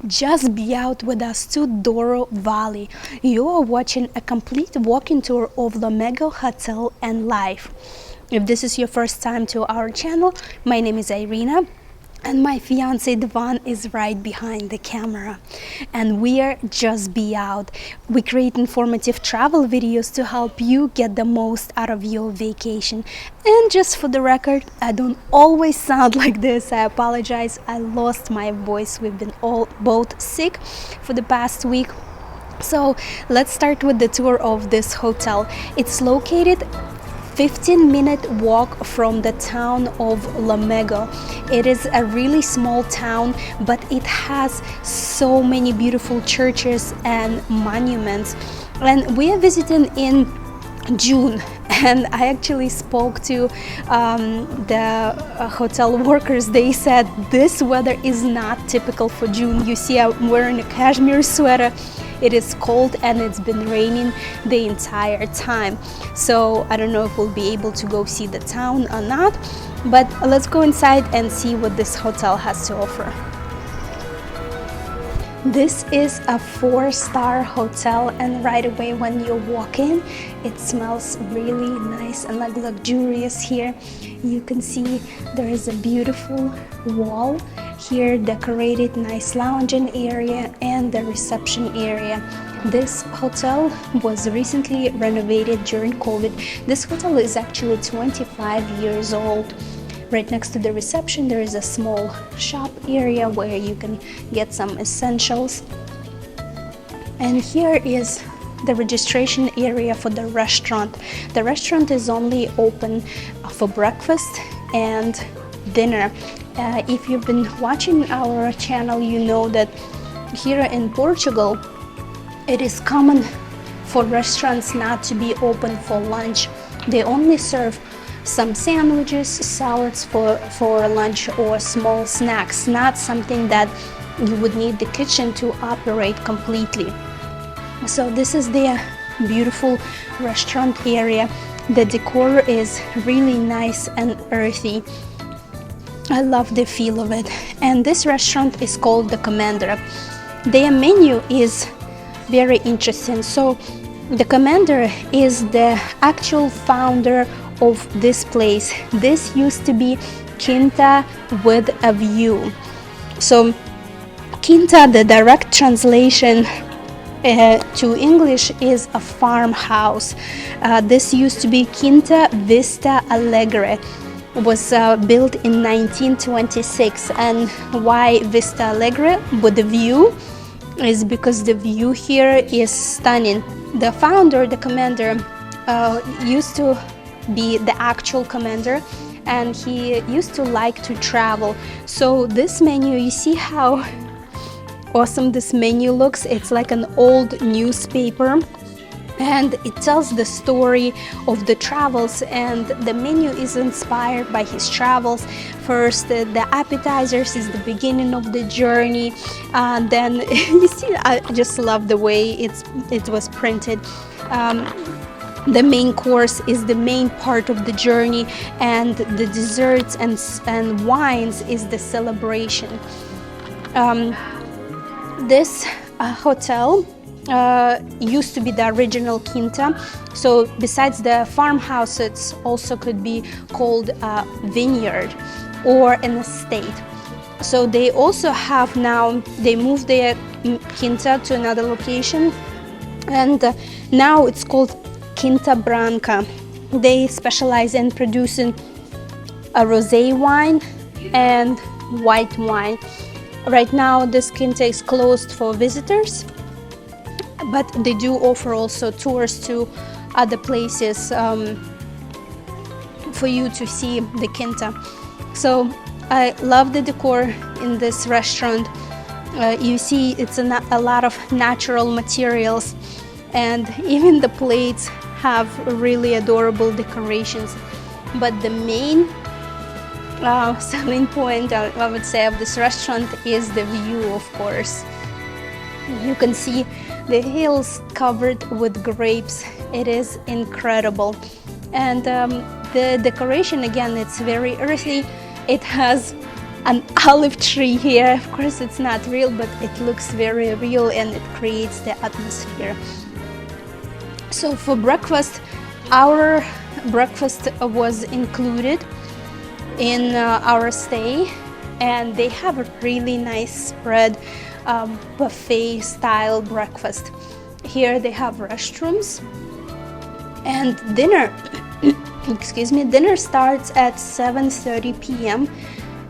Just be out with us to Douro Valley. You are watching a complete walking tour of Lamego Hotel and Life. If this is your first time to our channel, my name is Irina and my fiance Devon is right behind the camera. And we are Just Be Out. We create informative travel videos to help you get the most out of your vacation. And just for the record, I don't always sound like this. I apologize. I lost my voice. We've been both sick for the past week. So let's start with the tour of this hotel. It's located 15-minute walk from the town of Lamego. It is a really small town, but it has so many beautiful churches and monuments. And we are visiting in June, and I actually spoke to the hotel workers. They said this weather is not typical for June. You see, I'm wearing a cashmere sweater. It is cold and it's been raining the entire time. So I don't know if we'll be able to go see the town or not, but let's go inside and see what this hotel has to offer. This is a 4-star hotel, and right away when you walk in, it smells really nice and like luxurious here. You can see there is a beautiful wall here, decorated nice lounging area and the reception area. This hotel was recently renovated during COVID. This hotel is actually 25 years old. Right next to the reception, there is a small shop area where you can get some essentials. And here is the registration area for the restaurant. The restaurant is only open for breakfast and dinner. If you've been watching our channel, you know that here in Portugal, it is common for restaurants not to be open for lunch. They only serve some sandwiches, salads for lunch, or small snacks, not something that you would need the kitchen to operate completely. So this is the beautiful restaurant area. The decor is really nice and earthy. I love the feel of it. And this restaurant is called the Commander. Their menu is very interesting. So the Commander is the actual founder of this place. This used to be Quinta with a view. So Quinta, the direct translation to English is a farmhouse. This used to be Quinta Vista Alegre. It was built in 1926. And why Vista Alegre with a view? Is because the view here is stunning. The founder, the Commander, used to be the actual commander, and he used to like to travel. So this menu, you see how awesome this menu looks? It's like an old newspaper, and it tells the story of the travels, and the menu is inspired by his travels. First, the appetizers is the beginning of the journey, and then you see, I just love the way it was printed. The main course is the main part of the journey, and the desserts and wines is the celebration. This hotel used to be the original Quinta. So besides the farmhouse, it also could be called a vineyard or an estate. So they also have now, they moved their Quinta to another location, and now it's called Quinta Branca. They specialize in producing a rosé wine and white wine. Right now this Quinta is closed for visitors, but they do offer also tours to other places for you to see the Quinta. So I love the decor in this restaurant. You see, it's a lot of natural materials, and even the plates have really adorable decorations. But the main selling point, I would say, of this restaurant is the view, of course. You can see the hills covered with grapes. It is incredible. And the decoration, again, it's very earthy. It has an olive tree here. Of course it's not real, but it looks very real and it creates the atmosphere. So for breakfast, our breakfast was included in our stay, and they have a really nice spread buffet style breakfast. Here they have restrooms, and dinner excuse me, dinner starts at 7:30 p.m.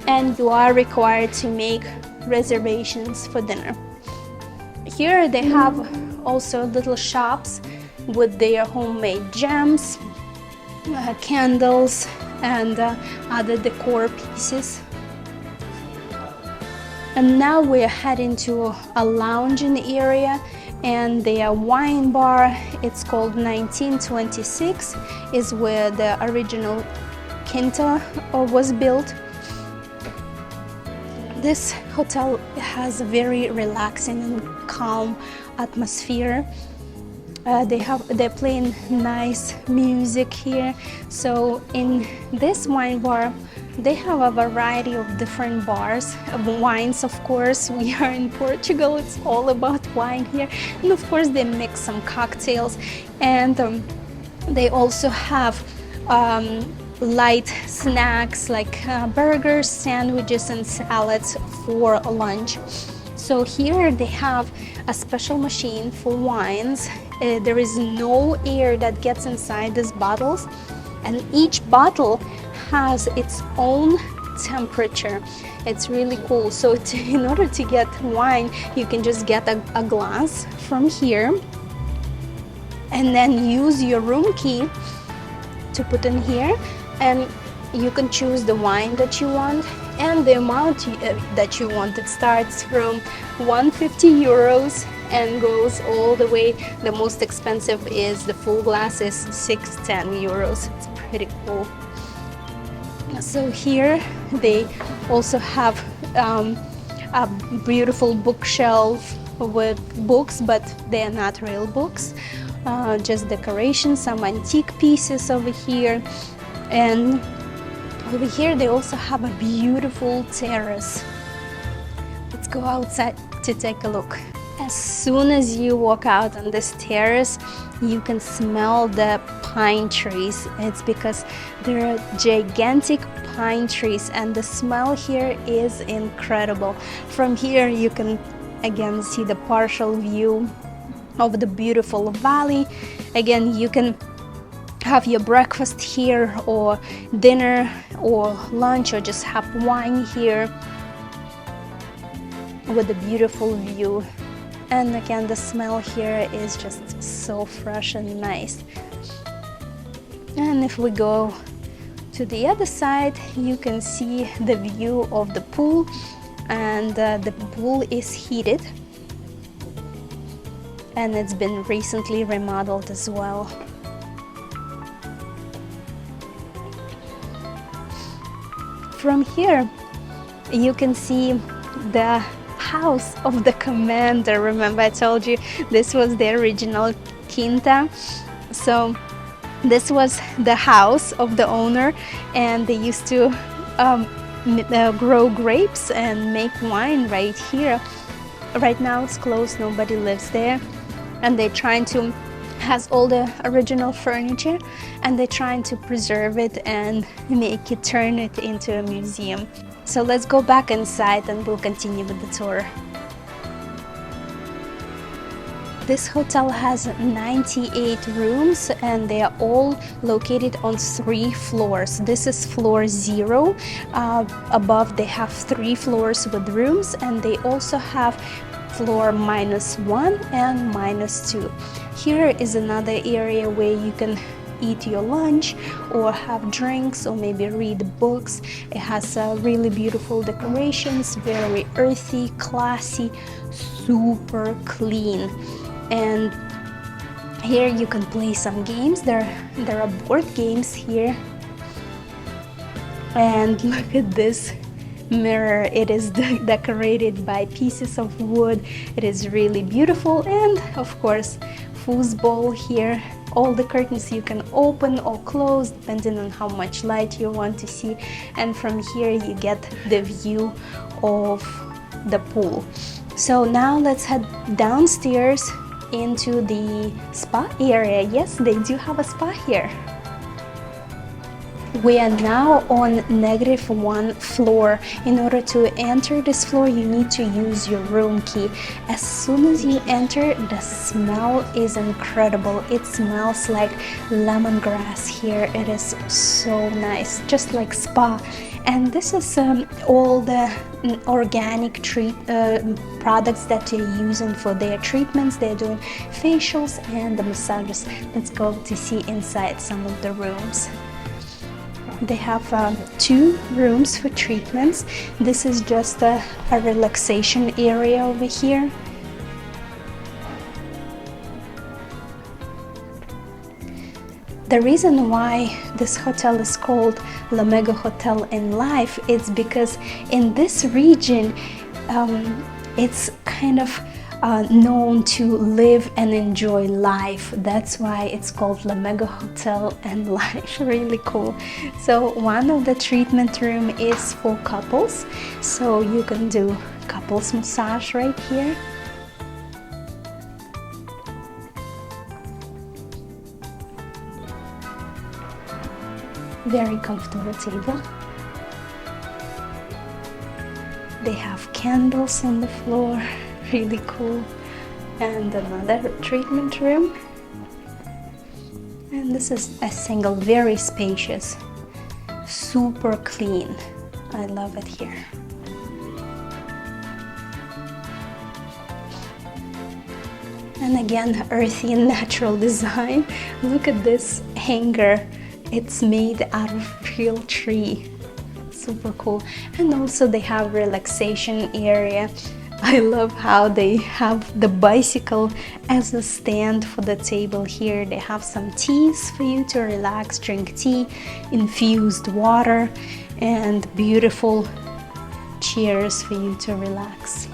and you are required to make reservations for dinner. Here they have also little shops with their homemade gems, candles, and other decor pieces. And now we're heading to a lounging area and their wine bar. It's called 1926, is where the original Quinta was built. This hotel has a very relaxing and calm atmosphere. They're playing nice music here. So in this wine bar, they have a variety of different bars, of wines, of course. We are in Portugal, it's all about wine here. And of course they mix some cocktails, and they also have light snacks like burgers, sandwiches, and salads for lunch. So here they have a special machine for wines. There is no air that gets inside these bottles, and each bottle has its own temperature. It's really cool. So in order to get wine, you can just get a glass from here and then use your room key to put in here, and you can choose the wine that you want and the amount that you want. It starts from 150 euros and goes all the way. The most expensive is the full glass is 610 euros. It's pretty cool. So here they also have a beautiful bookshelf with books, but they are not real books, just decorations, some antique pieces over here. And over here they also have a beautiful terrace. Let's go outside to take a look. As soon as you walk out on this terrace, you can smell the pine trees. It's because there are gigantic pine trees, and the smell here is incredible. From here you can again see the partial view of the beautiful valley. Again, you can have your breakfast here, or dinner, or lunch, or just have wine here with a beautiful view. And again, the smell here is just so fresh and nice. And if we go to the other side, you can see the view of the pool, and the pool is heated, and it's been recently remodeled as well. From here, you can see the house of the commander. Remember I told you this was the original Quinta? So this was the house of the owner, and they used to grow grapes and make wine right here. Right now it's closed, nobody lives there, and they're trying to has all the original furniture, and they're trying to preserve it and turn it into a museum. So let's go back inside and we'll continue with the tour. This hotel has 98 rooms, and they are all located on 3 floors. This is floor 0. Above they have 3 floors with rooms, and they also have floor -1 and -2. Here is another area where you can eat your lunch or have drinks or maybe read books. It has really beautiful decorations, very earthy, classy, super clean. And here you can play some games. There are board games here. And look at this mirror. It is decorated by pieces of wood. It is really beautiful, and of course foosball here. All the curtains you can open or close depending on how much light you want to see, and from here you get the view of the pool. So now let's head downstairs into the spa area. Yes, they do have a spa here. We are now on -1 floor. In order to enter this floor, you need to use your room key. As soon as you enter, the smell is incredible. It smells like lemongrass here. It is so nice, just like spa. And this is all the organic products that they're using for their treatments. They're doing facials and the massages. Let's go to see inside some of the rooms. They have 2 rooms for treatments. This is just a relaxation area over here. The reason why this hotel is called Lamego Hotel Life is because in this region it's kind of known to live and enjoy life. That's why it's called Lamego Hotel Life. Really cool. So one of the treatment room is for couples, so you can do couples massage right here. Very comfortable table. They have candles on the floor. Really cool. And another treatment room, and this is a single, very spacious, super clean. I love it here. And again, earthy and natural design. Look at this hanger. It's made out of real tree. Super cool. And also they have relaxation area. I love how they have the bicycle as a stand for the table here. They have some teas for you to relax, drink tea, infused water, and beautiful chairs for you to relax.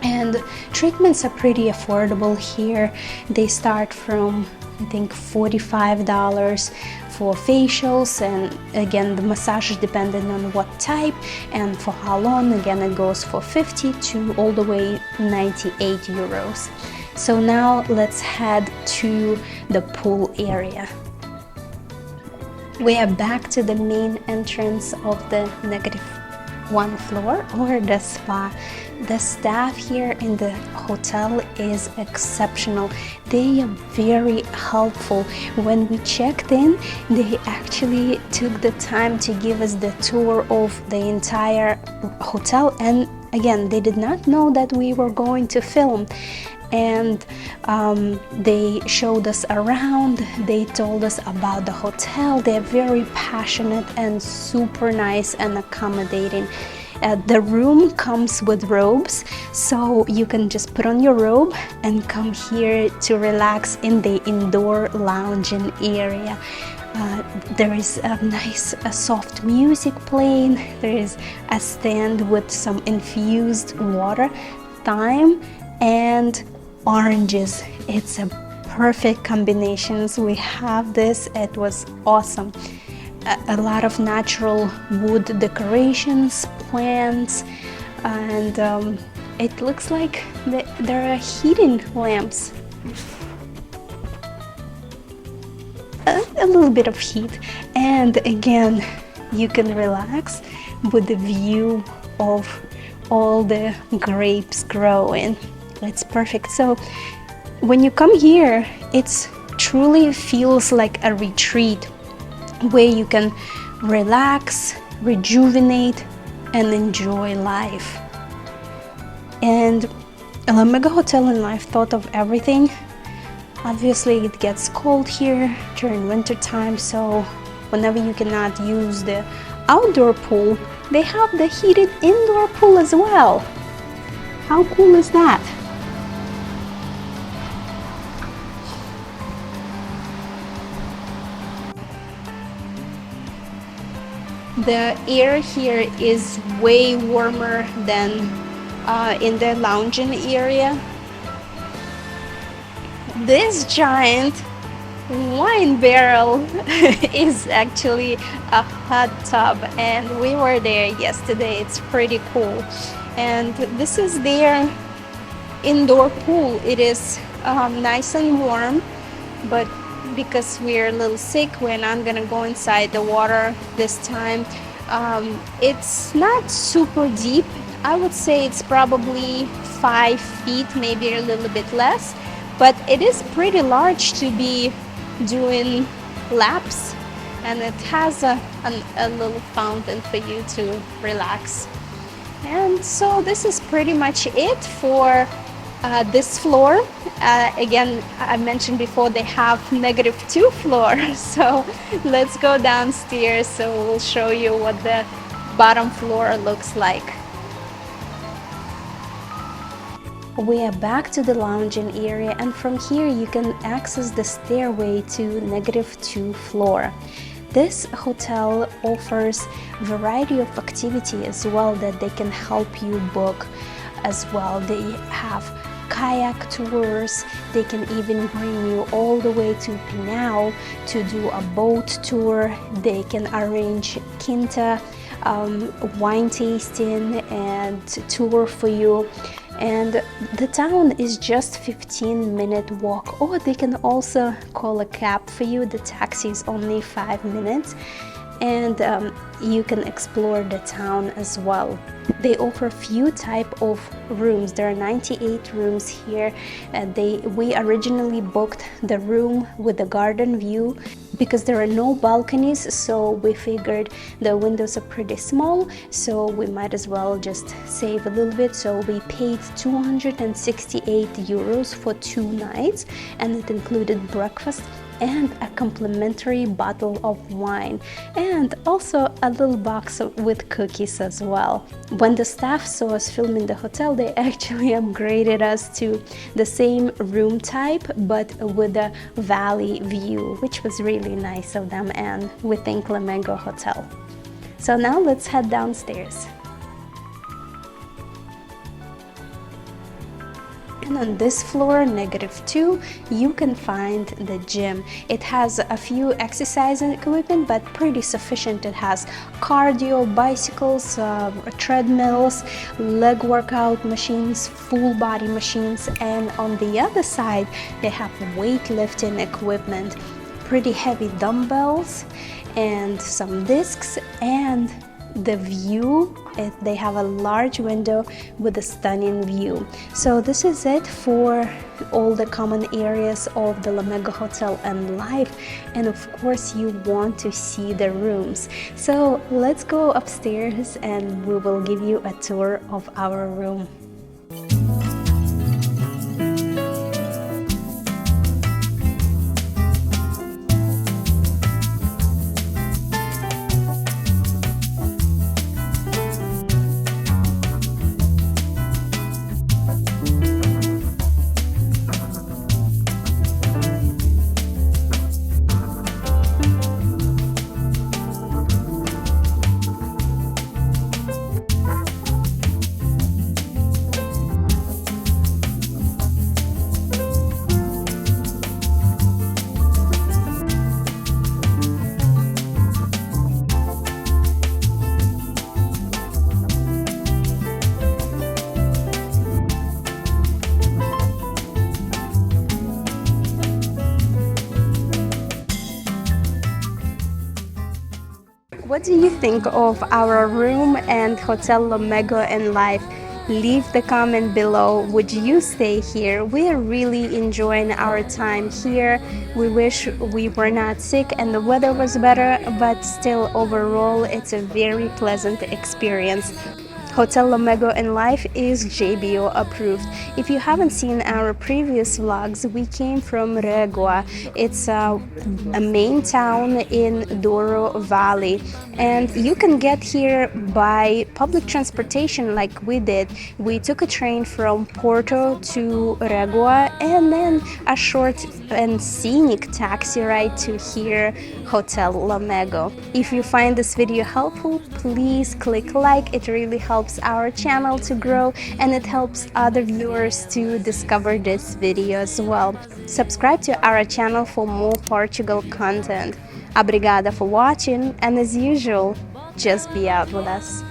And treatments are pretty affordable here. They start from, I think, $45 for facials, and again the massage is dependent on what type and for how long. Again, it goes for 50 to all the way 98 euros. So now let's head to the pool area. We are back to the main entrance of the -1 floor, or the spa. The staff here in the hotel is exceptional. They are very helpful. When we checked in, they actually took the time to give us the tour of the entire hotel, and again, they did not know that we were going to film, and they showed us around. They told us about the hotel. They're very passionate and super nice and accommodating. The room comes with robes, so you can just put on your robe and come here to relax in the indoor lounging area. There is a nice soft music playing. There is a stand with some infused water, thyme, and oranges. It's a perfect combinations. We have this. It was awesome. A lot of natural wood decorations, plants, and it looks like there are heating lamps. A little bit of heat, and again, you can relax with the view of all the grapes growing. It's perfect. So when you come here, it truly feels like a retreat where you can relax, rejuvenate, and enjoy life. And Lamego Hotel Life thought of everything. Obviously it gets cold here during winter time, so whenever you cannot use the outdoor pool, they have the heated indoor pool as well. How cool is that? The air here is way warmer than in the lounging area. This giant wine barrel is actually a hot tub, and we were there yesterday. It's pretty cool. And this is their indoor pool. It is nice and warm, but because we're a little sick, we're not gonna go inside the water this time. It's not super deep. I would say it's probably 5 feet, maybe a little bit less, but it is pretty large to be doing laps, and it has a little fountain for you to relax. And so this is pretty much it for this floor. Again, I mentioned before they have -2 floor, so let's go downstairs so we'll show you what the bottom floor looks like. We are back to the lounging area, and from here you can access the stairway to -2 floor. This hotel offers a variety of activity as well that they can help you book as well. They have kayak tours. They can even bring you all the way to Pinau to do a boat tour. They can arrange Quinta wine tasting and tour for you. And the town is just 15-minute walk, or they can also call a cab for you. The taxi is only 5 minutes, and you can explore the town as well. They offer a few type of rooms. There are 98 rooms here. We originally booked the room with the garden view because there are no balconies, so we figured the windows are pretty small, so we might as well just save a little bit. So we paid 268 euros for 2 nights, and it included breakfast and a complimentary bottle of wine, and also a little box with cookies as well. When the staff saw us filming the hotel, they actually upgraded us to the same room type but with a valley view, which was really nice of them, and we thank Lamego Hotel. So now let's head downstairs. And on this floor, -2, you can find the gym. It has a few exercise equipment, but pretty sufficient. It has cardio, bicycles, treadmills, leg workout machines, full body machines, and on the other side, they have weightlifting equipment, pretty heavy dumbbells, and some discs, and the view, they have a large window with a stunning view. So this is it for all the common areas of the Lamego Hotel and Life, and of course you want to see the rooms. So let's go upstairs and we will give you a tour of our room. What do you think of our room and Hotel Lamego and Life? Leave the comment below. Would you stay here? We are really enjoying our time here. We wish we were not sick and the weather was better, but still overall it's a very pleasant experience. Hotel Lamego Life is JBO approved. If you haven't seen our previous vlogs, we came from Regua. It's a main town in Douro Valley, and you can get here by public transportation like we did. We took a train from Porto to Regua and then a short and scenic taxi ride to here, Hotel Lamego. If you find this video helpful, please click like. It really helps our channel to grow and it helps other viewers to discover this video as well. Subscribe to our channel for more Portugal content. Obrigada for watching, and as usual, just be out with us.